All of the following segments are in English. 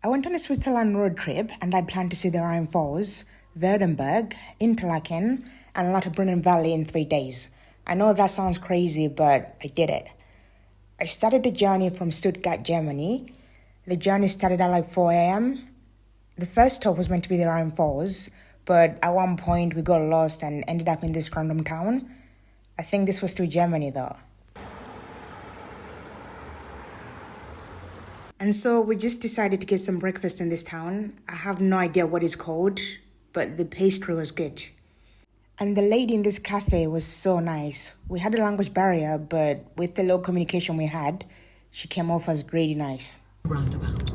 I went on a Switzerland road trip and I planned to see the Rhine Falls, Verdenberg, Interlaken, and Lauterbrunnen Valley in 3 days. I know that sounds crazy, but I did it. I started the journey from Stuttgart, Germany. The journey started at like 4 a.m. The first stop was meant to be the Rhine Falls, but at one point we got lost and ended up in this random town. I think this was still Germany though. And so we just decided to get some breakfast in this town. I have no idea what it's called, but the pastry was good. And the lady in this cafe was so nice. We had a language barrier, but with the low communication we had, she came off as really nice. Roundabout.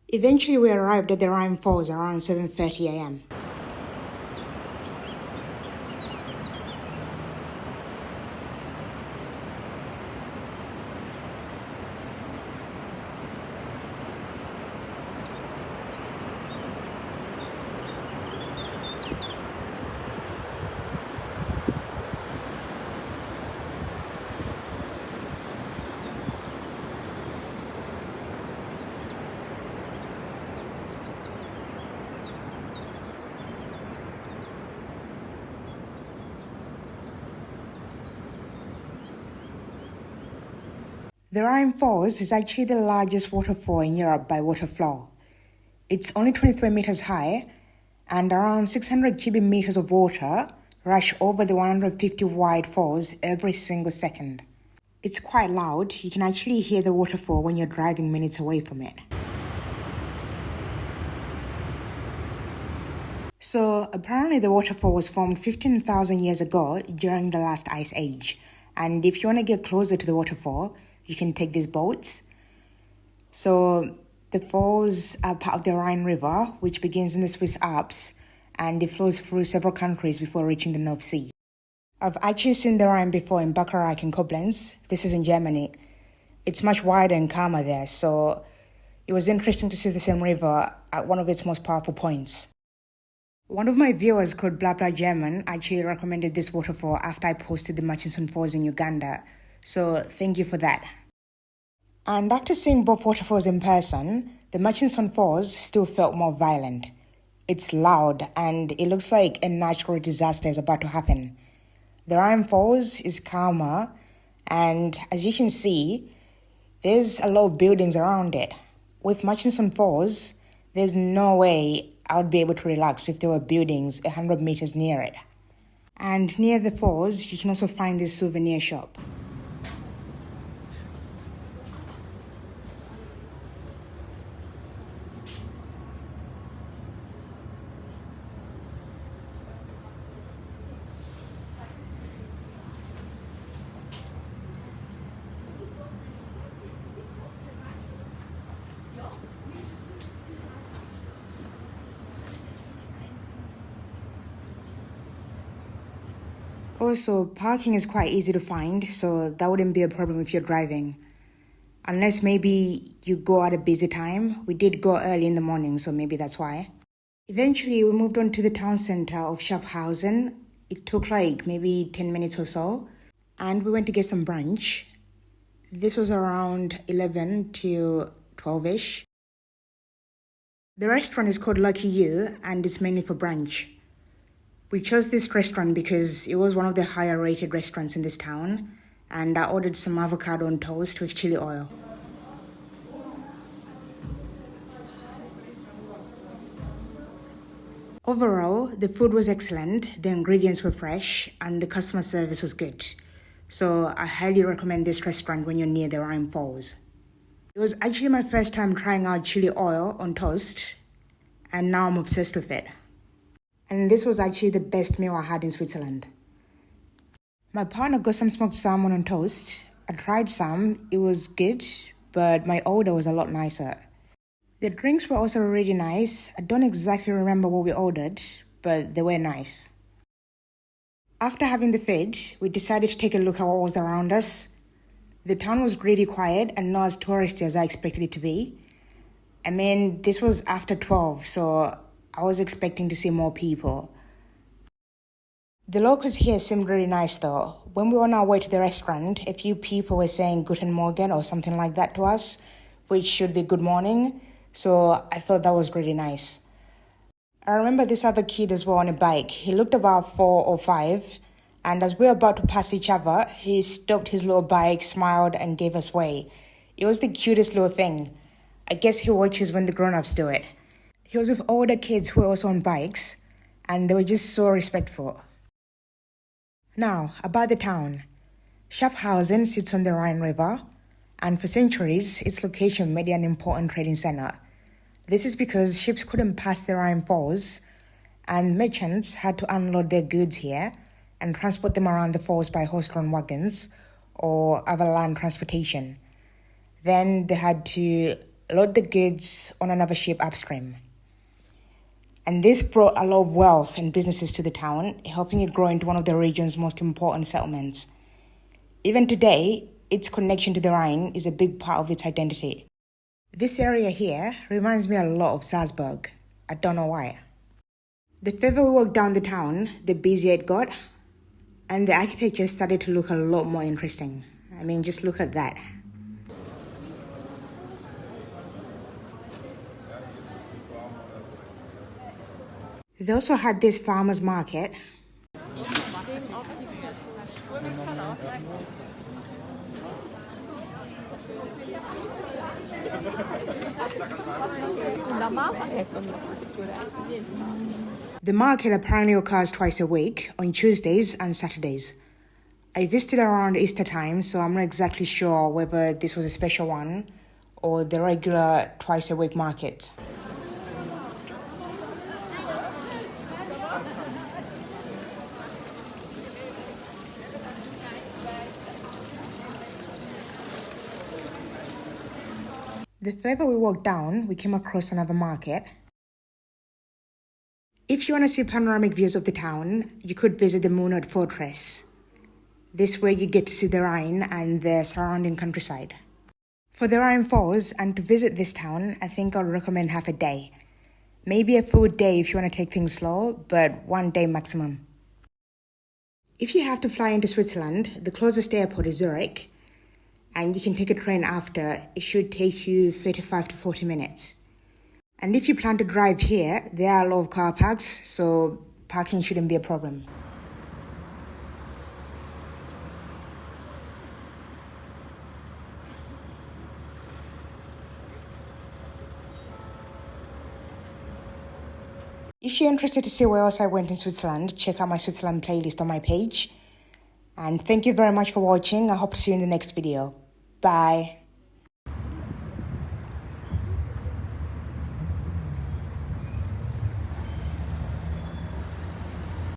Eventually we arrived at the Rhine Falls around 7:30 a.m. The Rhine Falls is actually the largest waterfall in Europe by water flow. It's only 23 meters high, and around 600 cubic meters of water rush over the 150 wide falls every single second. It's quite loud. You can actually hear the waterfall when you're driving minutes away from it. So apparently the waterfall was formed 15,000 years ago during the last ice age. And if you want to get closer to the waterfall, you can take these boats. So the falls are part of the Rhine River, which begins in the Swiss Alps, and it flows through several countries before reaching the North Sea. I've actually seen the Rhine before in Bacharach in Koblenz. This is in Germany. It's much wider and calmer there, so it was interesting to see the same river at one of its most powerful points. One of my viewers called Blah Blah German actually recommended this waterfall after I posted the Murchison Falls in Uganda, so thank you for that. And after seeing both waterfalls in person, the Murchison Falls still felt more violent. It's loud and it looks like a natural disaster is about to happen. The Rhine Falls is calmer, and as you can see, there's a lot of buildings around it. With Murchison Falls, there's no way I would be able to relax if there were buildings 100 meters near it. And near the falls, you can also find this souvenir shop. Also, parking is quite easy to find, so that wouldn't be a problem if you're driving. Unless maybe you go at a busy time. We did go early in the morning, so maybe that's why. Eventually, we moved on to the town center of Schaffhausen. It took like maybe 10 minutes or so, and we went to get some brunch. This was around 11 to 12-ish. The restaurant is called Lucky You, and it's mainly for brunch. We chose this restaurant because it was one of the higher rated restaurants in this town, and I ordered some avocado on toast with chili oil. Overall, the food was excellent, the ingredients were fresh, and the customer service was good. So I highly recommend this restaurant when you're near the Rhine Falls. It was actually my first time trying out chili oil on toast, and now I'm obsessed with it. And this was actually the best meal I had in Switzerland. My partner got some smoked salmon on toast. I tried some, it was good, but my order was a lot nicer. The drinks were also really nice. I don't exactly remember what we ordered, but they were nice. After having the food, we decided to take a look at what was around us. The town was really quiet and not as touristy as I expected it to be. I mean, this was after 12, so I was expecting to see more people. The locals here seemed really nice though. When we were on our way to the restaurant, a few people were saying Guten Morgen or something like that to us, which should be good morning. So I thought that was really nice. I remember this other kid as well on a bike. He looked about 4 or 5, and as we were about to pass each other, he stopped his little bike, smiled, and gave us way. It was the cutest little thing. I guess he watches when the grown-ups do it. He was with older kids who were also on bikes, and they were just so respectful. Now, about the town. Schaffhausen sits on the Rhine River, and for centuries, its location made it an important trading center. This is because ships couldn't pass the Rhine falls, and merchants had to unload their goods here and transport them around the falls by horse-drawn wagons or other land transportation. Then they had to load the goods on another ship upstream. And this brought a lot of wealth and businesses to the town, helping it grow into one of the region's most important settlements. Even today, its connection to the Rhine is a big part of its identity. This area here reminds me a lot of Salzburg. I don't know why. The further we walked down the town, the busier it got, and the architecture started to look a lot more interesting. I mean, just look at that. They also had this farmer's market. The market apparently occurs twice a week, on Tuesdays and Saturdays. I visited around Easter time, so I'm not exactly sure whether this was a special one or the regular twice a week market. The further we walked down, we came across another market. If you want to see panoramic views of the town, you could visit the Munod Fortress. This way you get to see the Rhine and the surrounding countryside. For the Rhine Falls and to visit this town, I think I'll recommend half a day. Maybe a full day if you want to take things slow, but 1 day maximum. If you have to fly into Switzerland, the closest airport is Zurich, and you can take a train after. It should take you 35 to 40 minutes. And if you plan to drive here, there are a lot of car parks, so parking shouldn't be a problem. If you're interested to see where else I went in Switzerland, check out my Switzerland playlist on my page. And thank you very much for watching. I hope to see you in the next video. Bye.